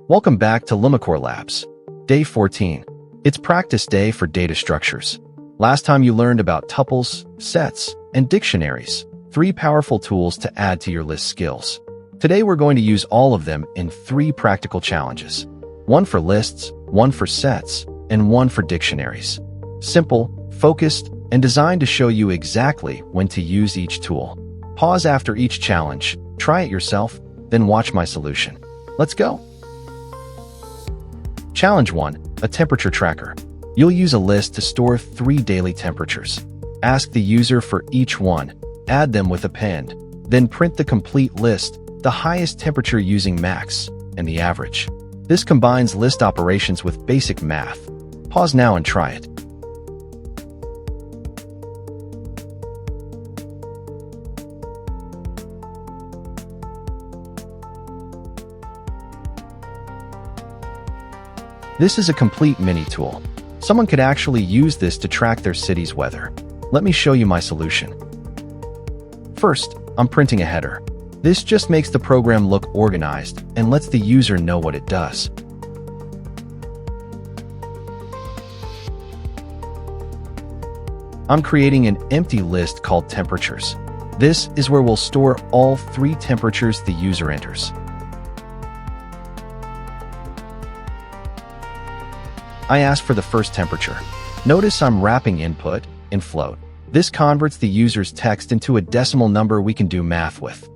Welcome back to Lumicore Labs. Day 14. It's practice day for data structures. Last time you learned about tuples, sets, and dictionaries, three powerful tools to add to your list skills. Today we're going to use all of them in three practical challenges. One for lists, one for sets, and one for dictionaries. Simple, focused, and designed to show you exactly when to use each tool. Pause after each challenge, try it yourself, then watch my solution. Let's go! Challenge 1. A temperature tracker. You'll use a list to store 3 daily temperatures. Ask the user for each one, add them with append, then print the complete list, the highest temperature using max, and the average. This combines list operations with basic math. Pause now and try it. This is a complete mini tool. Someone could actually use this to track their city's weather. Let me show you my solution. First, I'm printing a header. This just makes the program look organized and lets the user know what it does. I'm creating an empty list called temperatures. This is where we'll store all 3 temperatures the user enters. I ask for the first temperature. Notice I'm wrapping input in float. This converts the user's text into a decimal number we can do math with.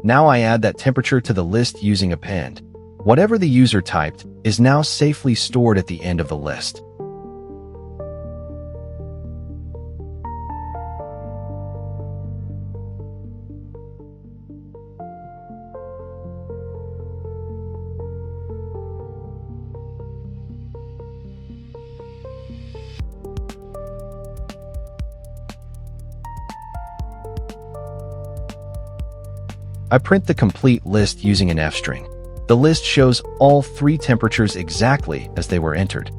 Now I add that temperature to the list using append. Whatever the user typed is now safely stored at the end of the list. I print the complete list using an F string. The list shows all 3 temperatures exactly as they were entered.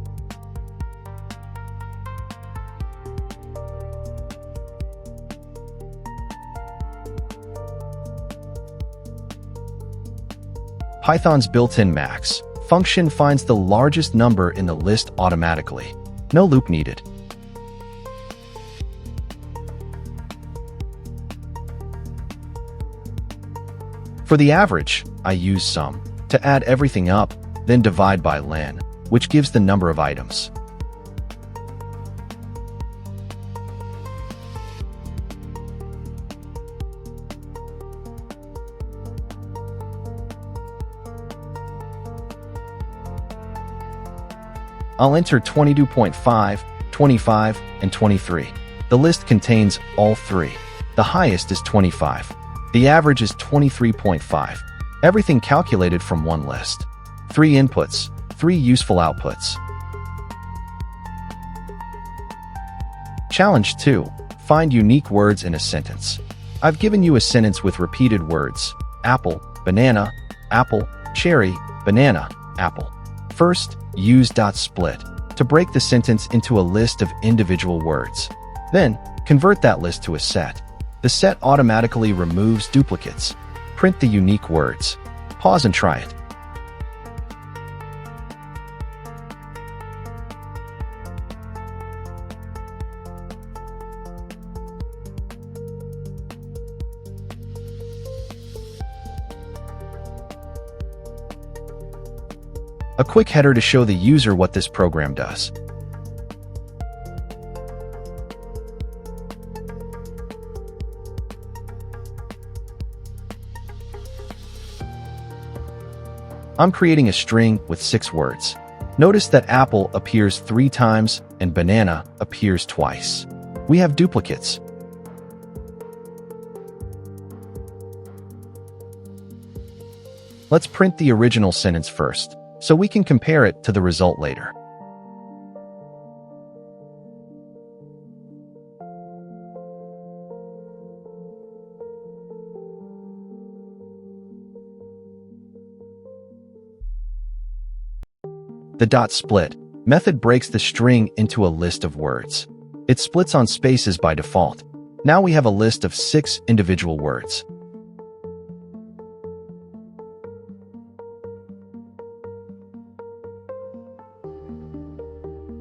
Python's built-in max function finds the largest number in the list automatically. No loop needed. For the average, I use sum to add everything up, then divide by len, which gives the number of items. I'll enter 22.5, 25, and 23. The list contains all 3. The highest is 25. The average is 23.5. Everything calculated from one list. 3 inputs, 3 useful outputs. Challenge 2. Find unique words in a sentence. I've given you a sentence with repeated words: apple, banana, apple, cherry, banana, apple. First, use .split to break the sentence into a list of individual words. Then, convert that list to a set. The set automatically removes duplicates. Print the unique words. Pause and try it. A quick header to show the user what this program does. I'm creating a string with 6 words. Notice that apple appears 3 times and banana appears twice. We have duplicates. Let's print the original sentence first, so we can compare it to the result later. The .split method breaks the string into a list of words. It splits on spaces by default. Now we have a list of 6 individual words.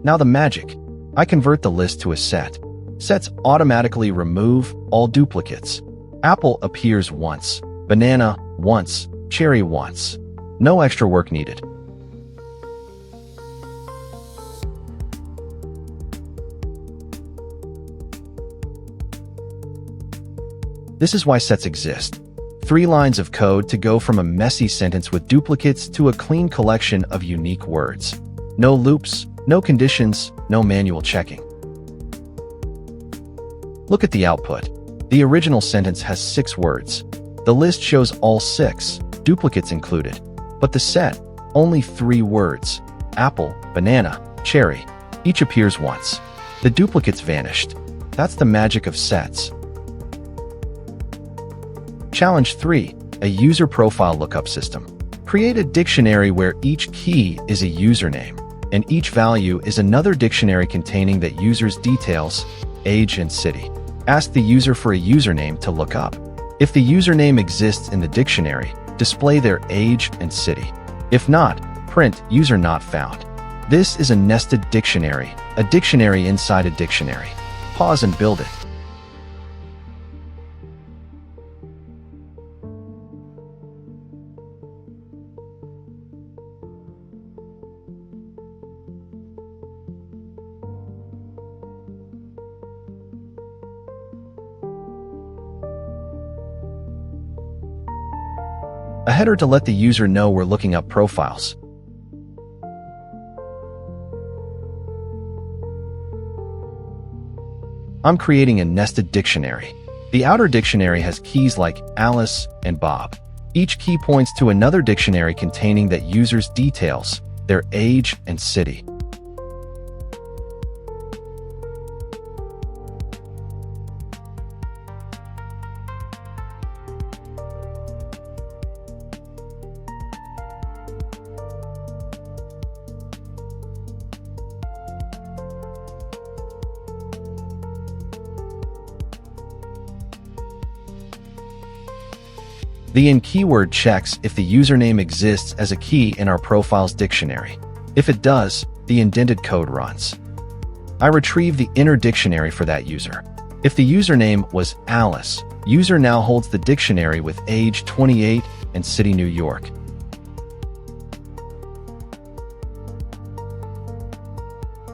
Now the magic. I convert the list to a set. Sets automatically remove all duplicates. Apple appears once, banana once, cherry once. No extra work needed. This is why sets exist. 3 lines of code to go from a messy sentence with duplicates to a clean collection of unique words. No loops, no conditions, no manual checking. Look at the output. The original sentence has 6 words. The list shows all 6, duplicates included. But the set, only 3 words. Apple, banana, cherry. Each appears once. The duplicates vanished. That's the magic of sets. Challenge 3. A user profile lookup system. Create a dictionary where each key is a username, and each value is another dictionary containing that user's details, age, and city. Ask the user for a username to look up. If the username exists in the dictionary, display their age and city. If not, print user not found. This is a nested dictionary, a dictionary inside a dictionary. Pause and build it. A header to let the user know we're looking up profiles. I'm creating a nested dictionary. The outer dictionary has keys like Alice and Bob. Each key points to another dictionary containing that user's details, their age and city. The in keyword checks if the username exists as a key in our profile's dictionary. If it does, the indented code runs. I retrieve the inner dictionary for that user. If the username was Alice, user now holds the dictionary with age 28 and city New York.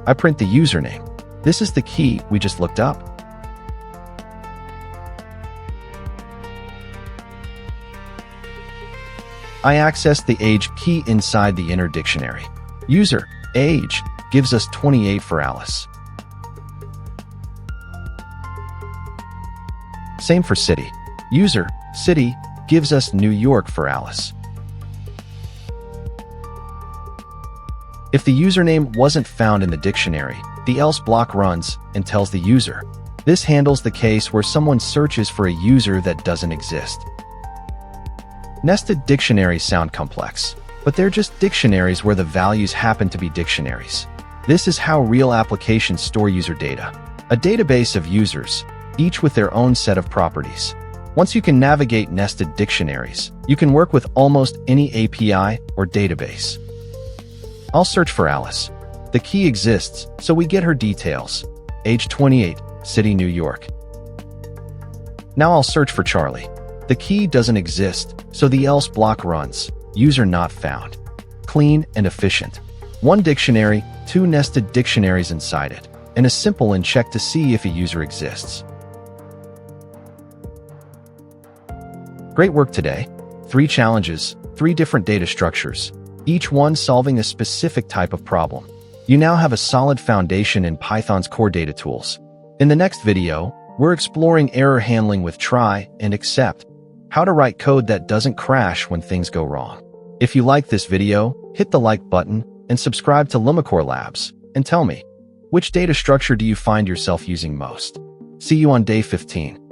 I print the username. This is the key we just looked up. I access the age key inside the inner dictionary. User, age, gives us 28 for Alice. Same for city. User, city, gives us New York for Alice. If the username wasn't found in the dictionary, the else block runs and tells the user. This handles the case where someone searches for a user that doesn't exist. Nested dictionaries sound complex, but they're just dictionaries where the values happen to be dictionaries. This is how real applications store user data. A database of users, each with their own set of properties. Once you can navigate nested dictionaries, you can work with almost any API or database. I'll search for Alice. The key exists, so we get her details. Age 28, city New York. Now I'll search for Charlie. The key doesn't exist, so the else block runs. User not found. Clean and efficient. One dictionary, 2 nested dictionaries inside it, and a simple and check to see if a user exists. Great work today. 3 challenges, 3 different data structures, each one solving a specific type of problem. You now have a solid foundation in Python's core data tools. In the next video, we're exploring error handling with try and except. How to write code that doesn't crash when things go wrong. If you like this video, hit the like button and subscribe to Lumicore Labs, and tell me, which data structure do you find yourself using most? See you on day 15.